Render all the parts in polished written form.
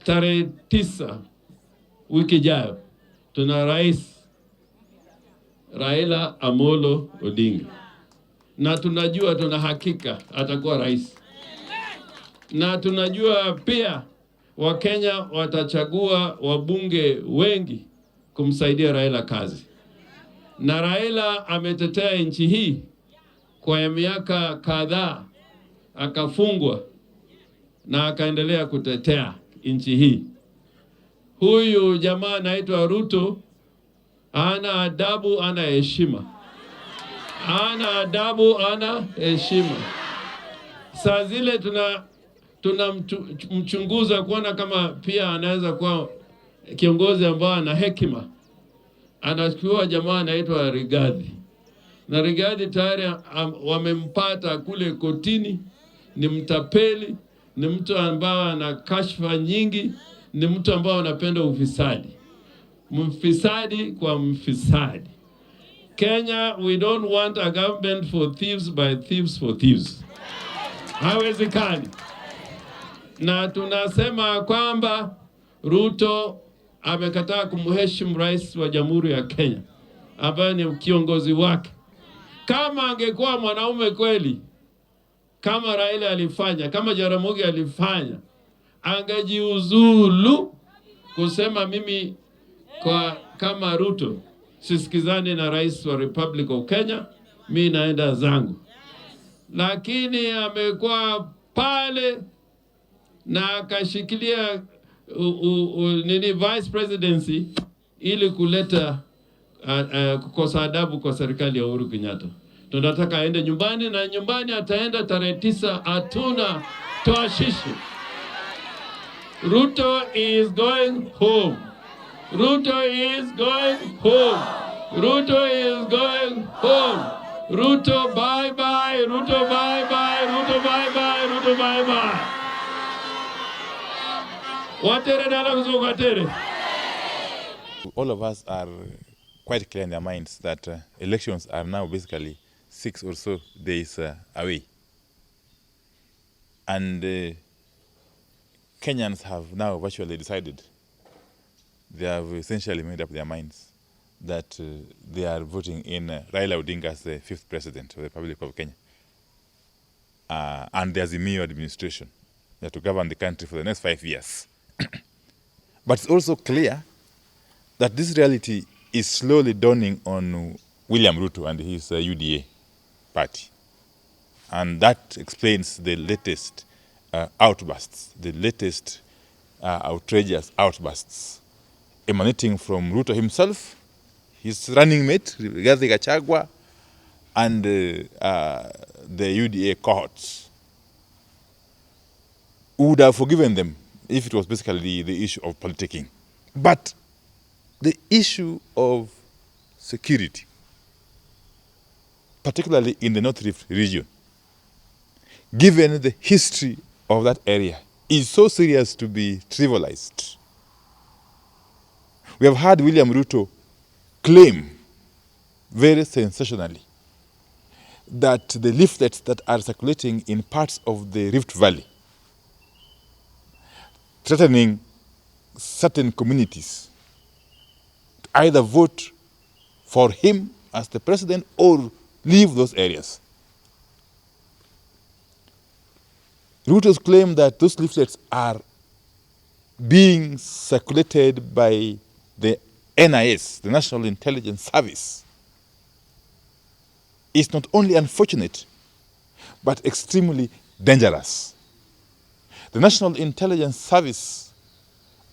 tarehe 9 wiki ijayo tuna rais Raila Amolo Odinga, na tunajua, tuna hakika atakuwa rais, na tunajua pia Wakenya watachagua wabunge wengi kumsaidia Raila kazi. Na Raila ametetea nchi hii kwa miaka kadhaa, akafungwa na akaendelea kutetea nchi hii. Huyu jamaa anaitwa Ruto ana adabu, ana heshima. Ana adabu, ana heshima. Saa zile tunamchunguza kuona kama pia anaweza kuwa kiongozi ambao ana hekima. Anachukua jamaa anaitwa Rigathi. Na Rigathi tayari wamempata kule kotini, ni mtapeli, ni mtu ambao ana kashfa nyingi, ni mtu ambao anapenda ufisadi. Mfisadi kwa mfisadi. Kenya, we don't want a government for thieves by thieves for thieves. Hawezekani. Na tunasema kwamba Ruto amekataa kumheshimu rais wa Jamhuri ya Kenya ambaye ni kiongozi wake. Kama angekuwa mwanaume kweli, kama Raila alifanya, kama Jaramogi alifanya, angejiuzulu kusema mimi kama Ruto sisikizani na rais wa Republic of Kenya, mimi naenda zangu. Lakini amekuwa pale na akashikilia vice presidency ili kuleta kukosa adabu kwa serikali ya Uhuru Kenyatta. Tunataka aende nyumbani, na nyumbani ataenda tarehe 9, hatuna toashishi. Ruto is going home. Ruto is going home. Ruto is going home. Ruto bye bye. Ruto bye bye. Ruto bye bye. Ruto bye bye. Watere dala kuzukatere. All of us are quite clear in their minds that elections are now basically 6 or so days away. And Kenyans have now virtually decided, they have essentially made up their minds that they are voting in Raila Odinga as the 5th president of the Republic of Kenya. And there's a new administration to govern the country for the next 5 years. But it's also clear that this reality is slowly dawning on William Ruto and his UDA party. And that explains the latest outbursts, the latest outrageous outbursts emanating from Ruto himself, his running mate, Rigathi, and the UDA cohorts, who would have forgiven them if it was basically the issue of politicking. But the issue of security, particularly in the North Rift region, given the history of that area, is so serious to be trivialized. We have heard William Ruto claim very sensationally that the leaflets that are circulating in parts of the Rift Valley, threatening certain communities to either vote for him as the president or leave those areas. Ruto's claim that those leaflets are being circulated by the NIS, the National Intelligence Service, is not only unfortunate, but extremely dangerous. The National Intelligence Service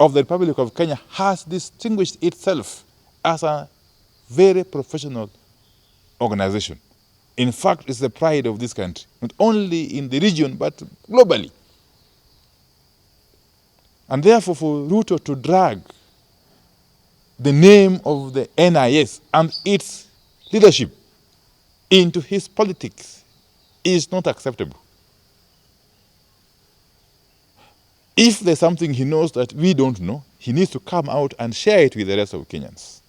of the Republic of Kenya has distinguished itself as a very professional organization. In fact, it's the pride of this country, not only in the region, but globally. And therefore, for Ruto to drag the name of the NIS and its leadership into his politics is not acceptable. If there's something he knows that we don't know, he needs to come out and share it with the rest of Kenyans.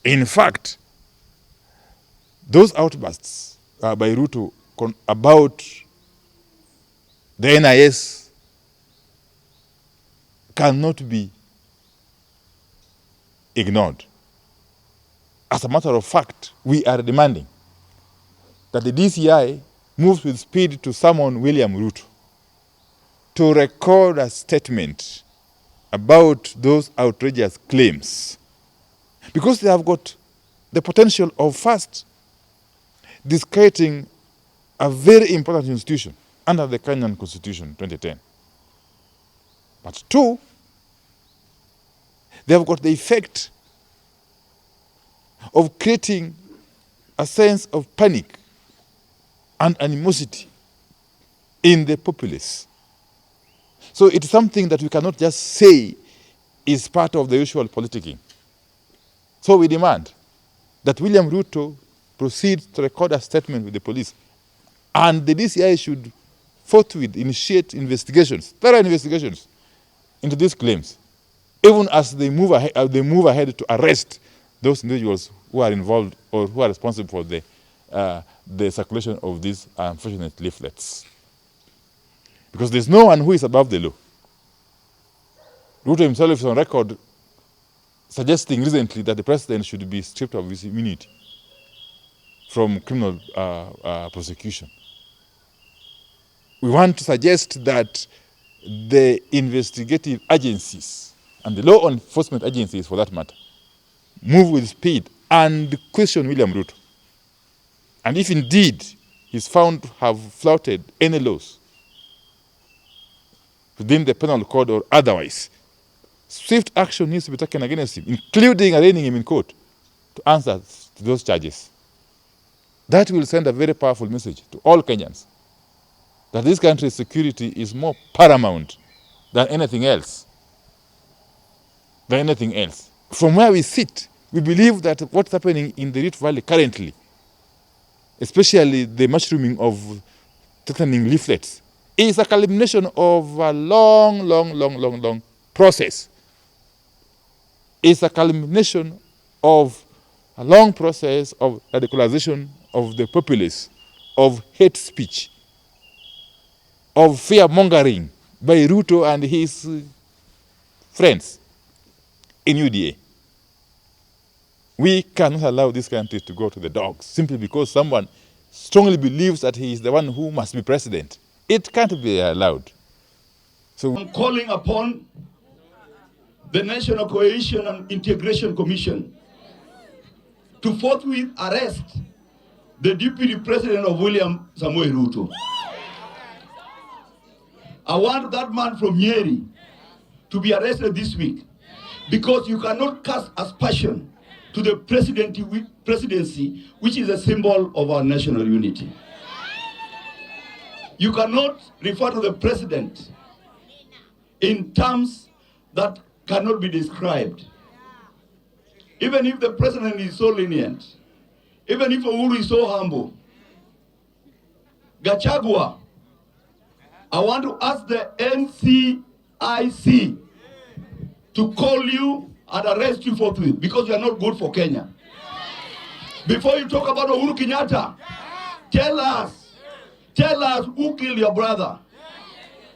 In fact, those outbursts by Ruto about the NIS cannot be ignored. As a matter of fact, we are demanding that the DCI moves with speed to summon William Ruto to record a statement about those outrageous claims, because they have got the potential of first discrediting a very important institution under the Kenyan Constitution 2010. But two, they have got the effect of creating a sense of panic and animosity in the populace. So it's something that we cannot just say is part of the usual politicking. So we demand that William Ruto proceed to record a statement with the police, and the DCI should forthwith initiate investigations, thorough investigations into these claims, even as they move ahead to arrest those individuals who are involved or who are responsible for the circulation of these unfortunate leaflets. Because there's no one who is above the law. Ruto himself is on record suggesting recently that the president should be stripped of his immunity from criminal prosecution. We want to suggest that the investigative agencies and the law enforcement agencies, for that matter, move with speed and question William Ruto. And if indeed he's found to have flouted any laws within the penal code or otherwise, swift action needs to be taken against him, including arraigning him in court to answer to those charges. That will send a very powerful message to all Kenyans that this country's security is more paramount than anything else. From where we sit, we believe that what's happening in the Rift Valley currently, especially the mushrooming of threatening leaflets, is a culmination of a long process. It's a culmination of a long process of radicalization of the populace, of hate speech, of fear-mongering by Ruto and his friends in UDA. We cannot allow this country to go to the dogs simply because someone strongly believes that he is the one who must be president. It can't be allowed. So I'm calling upon the National Cohesion and Integration Commission to forthwith arrest the Deputy President of William Samoei Ruto. I want that man from Nyeri to be arrested this week, because you cannot cast aspersion to the presidency, which is a symbol of our national unity. You cannot refer to the president in terms that cannot be described. Even if the president is so lenient, even if Uhuru is so humble, Gachagua, I want to ask the NCIC to call you and arrest you forthwith, because you are not good for Kenya. Before you talk about Uhuru Kenyatta, tell us who killed your brother,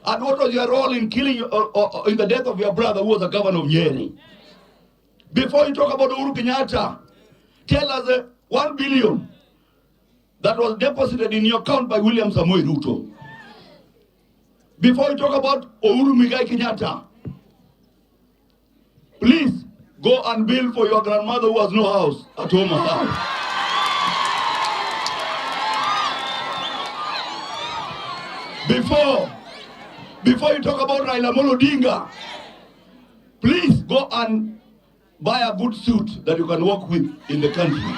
and what was your role in killing or in the death of your brother who was the governor of Nyeri. Before you talk about Uhuru Kenyatta, tell us the 1 billion that was deposited in your account by William Samoei Ruto. Before you talk about Uhuru Muigai Kenyatta, please go and build for your grandmother who has no house at home. Before you talk about Raila Amolo Odinga, please go and buy a good suit that you can walk with in the country.